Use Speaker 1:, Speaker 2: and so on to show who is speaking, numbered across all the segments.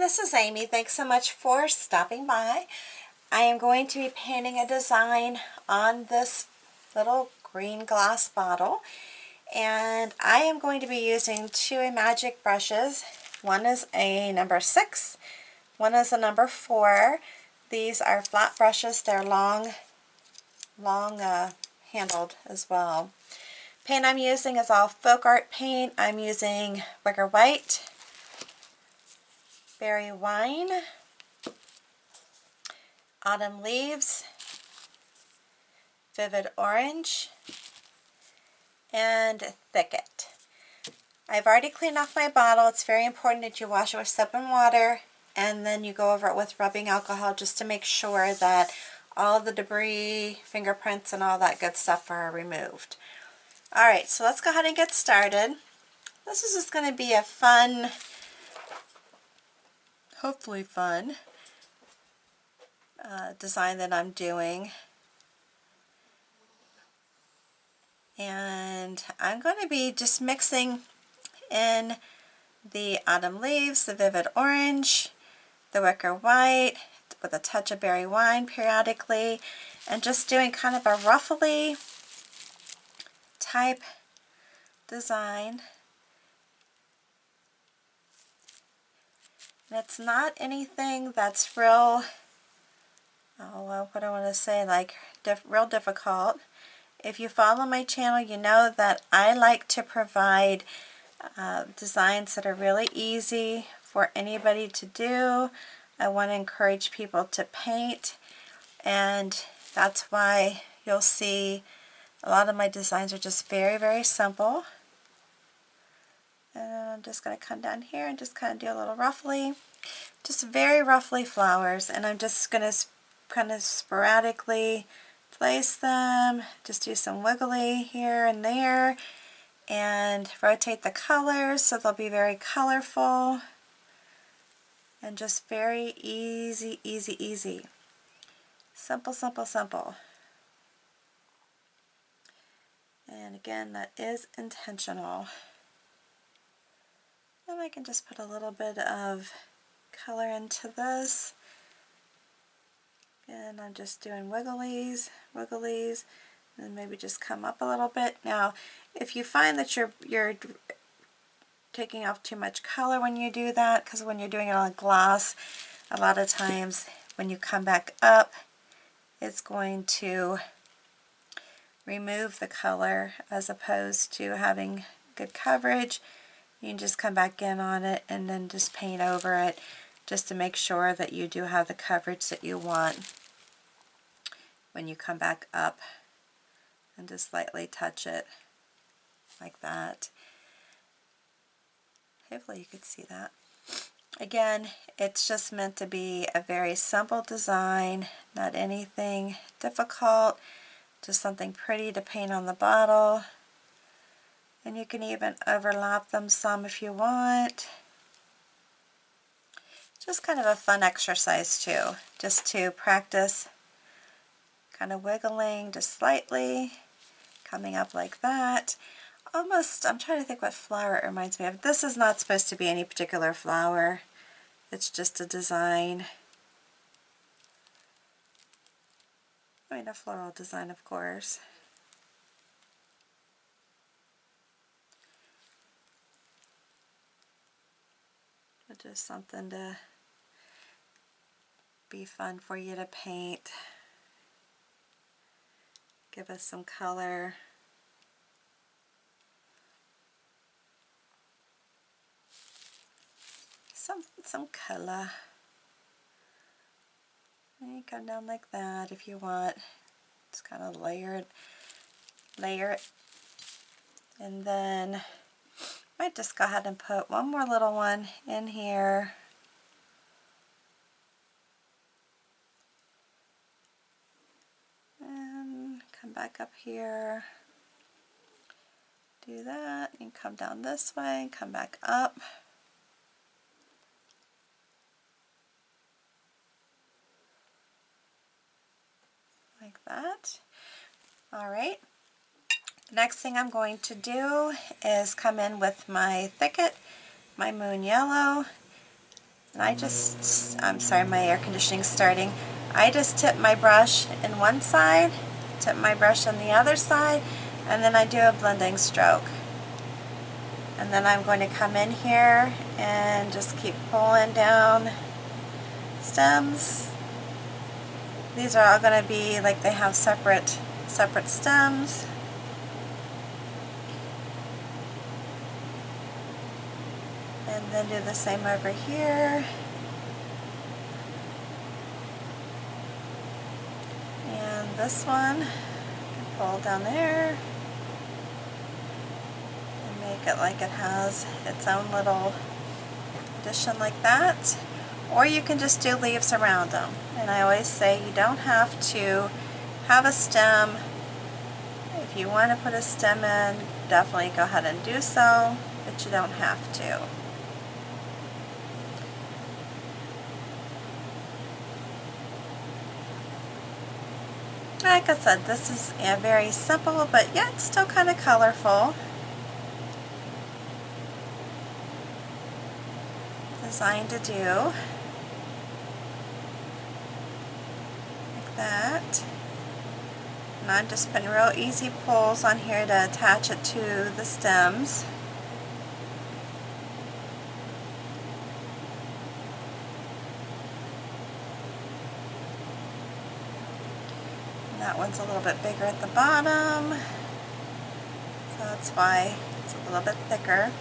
Speaker 1: this is Amy. Thanks so much for stopping by. I am going to be painting a design on this little green glass bottle, and I am going to be using two Amagic brushes. One is a number 6, one is a number 4. These are flat brushes. They're long handled as well. Paint I'm using is all FolkArt paint. I'm using Wicker White, Berry Wine, Autumn Leaves, Vivid Orange, and Thicket. I've already cleaned off my bottle. It's very important that you wash it with soap and water, and then you go over it with rubbing alcohol just to make sure that all the debris, fingerprints, and all that good stuff are removed. Alright, so let's go ahead and get started. This is just going to be a fun, hopefully fun, design that I'm doing. And I'm going to be just mixing in the autumn leaves, the vivid orange, the wicker white, with a touch of berry wine periodically, and just doing kind of a ruffly type design. And it's not anything that's real, what do I want to say, like real difficult. If you follow my channel, you know that I like to provide designs that are really easy for anybody to do. I want to encourage people to paint, and that's why you'll see a lot of my designs are just very, very simple. And I'm just going to come down here and just kind of do a little roughly, just very roughly flowers, and I'm just going to kind of sporadically place them, just do some wiggly here and there, and rotate the colors so they'll be very colorful and just very easy, easy, easy. Simple, simple, simple. And again, that is intentional. And I can just put a little bit of color into this. And I'm just doing wigglies, wigglies, and maybe just come up a little bit. Now, if you find that you're taking off too much color when you do that, because when you're doing it on glass, a lot of times when you come back up, it's going to remove the color as opposed to having good coverage. You can just come back in on it and then just paint over it just to make sure that you do have the coverage that you want when you come back up, and just lightly touch it like that. Hopefully you could see that. Again, it's just meant to be a very simple design, not anything difficult, just something pretty to paint on the bottle. And you can even overlap them some if you want. Just kind of a fun exercise too, just to practice kind of wiggling just slightly, coming up like that. Almost, I'm trying to think what flower it reminds me of. This is not supposed to be any particular flower. It's just a design. I mean, a floral design, of course. But just something to be fun for you to paint. Give us some color. Some color. And you come down like that if you want. Just kind of layer it. And then I might just go ahead and put one more little one in here. And come back up here. Do that, and come down this way, and come back up. Like that. Alright. The next thing I'm going to do is come in with my Thicket, my Moon Yellow, And I'm sorry, my air conditioning's starting. I just tip my brush in one side, tip my brush on the other side, and then I do a blending stroke. And then I'm going to come in here and just keep pulling down stems. These are all going to be like they have separate stems. And then do the same over here. And this one, you can pull down there and make it like it has its own little addition like that. Or you can just do leaves around them. And I always say you don't have to have a stem. If you want to put a stem in, definitely go ahead and do so, but you don't have to. Like I said, this is very simple, but yet still kind of colorful design to do. Like that. And I'm just putting real easy pulls on here to attach it to the stems. That one's a little bit bigger at the bottom, so that's why it's a little bit thicker.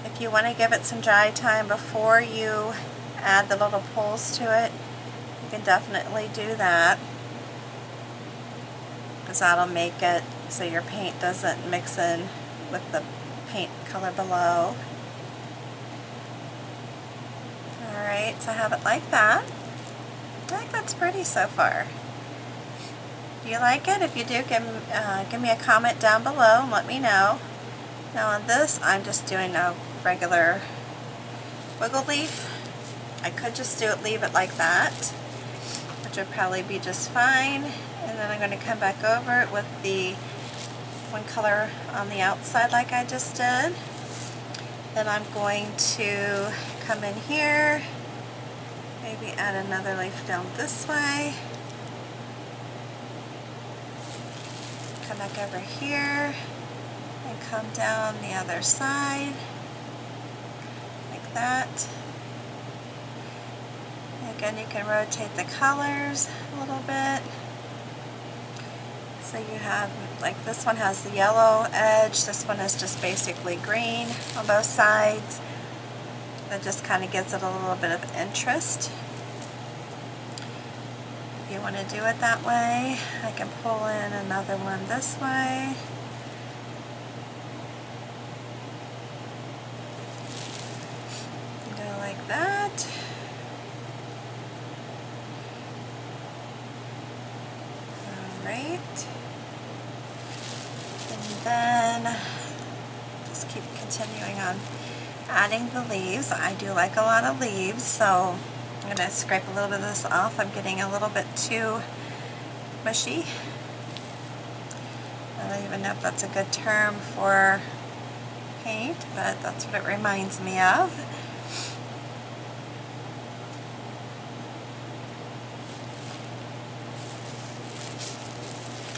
Speaker 1: If you want to give it some dry time before you add the little pulls to it, you can definitely do that, because that'll make it so your paint doesn't mix in with the paint color below. Alright, so I have it like that. I think that's pretty so far. Do you like it? If you do, give me a comment down below and let me know. Now on this, I'm just doing a regular wiggle leaf. I could just leave it like that, which would probably be just fine. And then I'm going to come back over it with the one color on the outside like I just did. Then I'm going to come in here, maybe add another leaf down this way. Come back over here and come down the other side like that. Again, you can rotate the colors a little bit. So you have, like this one has the yellow edge, this one is just basically green on both sides. That just kind of gives it a little bit of interest. If you want to do it that way, I can pull in another one this way. Go like that. Alright. And then just keep continuing on adding the leaves. I do like a lot of leaves, so I'm going to scrape a little bit of this off. I'm getting a little bit too mushy. I don't even know if that's a good term for paint, but that's what it reminds me of.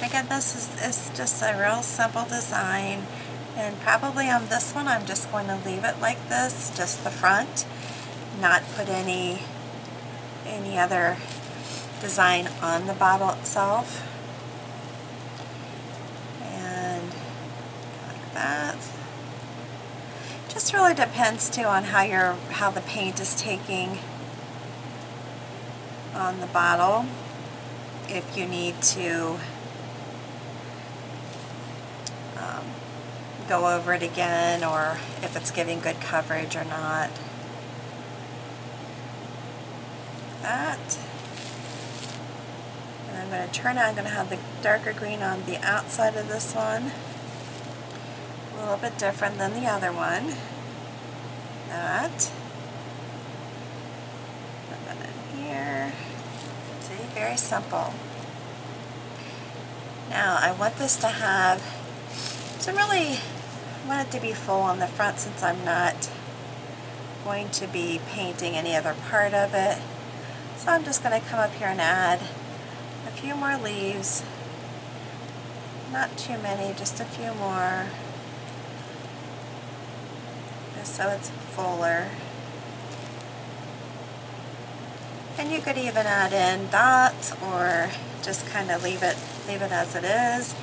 Speaker 1: Again, this is just a real simple design, and probably on this one I'm just going to leave it like this, just the front, not put any other design on the bottle itself. And like that. Just really depends too on how the paint is taking on the bottle. If you need to go over it again, or if it's giving good coverage or not. That. And I'm going to turn it, I'm going to have the darker green on the outside of this one. A little bit different than the other one. That. Put that in here. See, very simple. Now I want this to have, so really I want it to be full on the front since I'm not going to be painting any other part of it. So I'm just going to come up here and add a few more leaves. Not too many, just a few more. Just so it's fuller. And you could even add in dots or just kind of leave it as it is.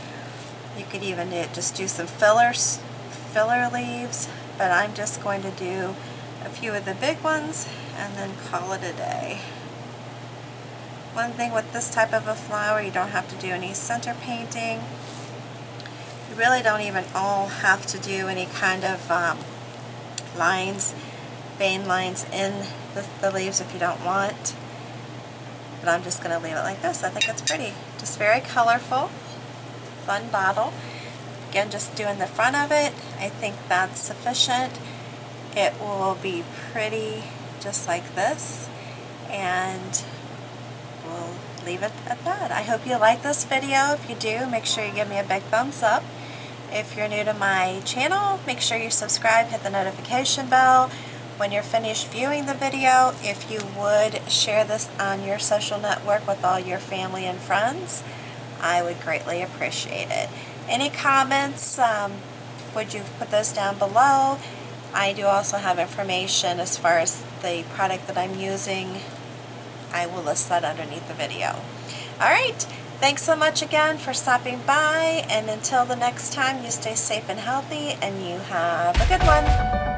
Speaker 1: You could even just do some filler leaves, but I'm just going to do a few of the big ones and then call it a day. One thing with this type of a flower, you don't have to do any center painting. You really don't even all have to do any kind of lines, vein lines in the leaves if you don't want. But I'm just going to leave it like this. I think it's pretty. Just very colorful, fun bottle. Again, just doing the front of it, I think that's sufficient. It will be pretty just like this, and we'll leave it at that. I hope you like this video. If you do, make sure you give me a big thumbs up. If you're new to my channel, make sure you subscribe, hit the notification bell. When you're finished viewing the video, if you would share this on your social network with all your family and friends, I would greatly appreciate it. Any comments, would you put those down below? I do also have information as far as the product that I'm using. I will list that underneath the video. Alright, thanks so much again for stopping by, and until the next time, you stay safe and healthy, and you have a good one.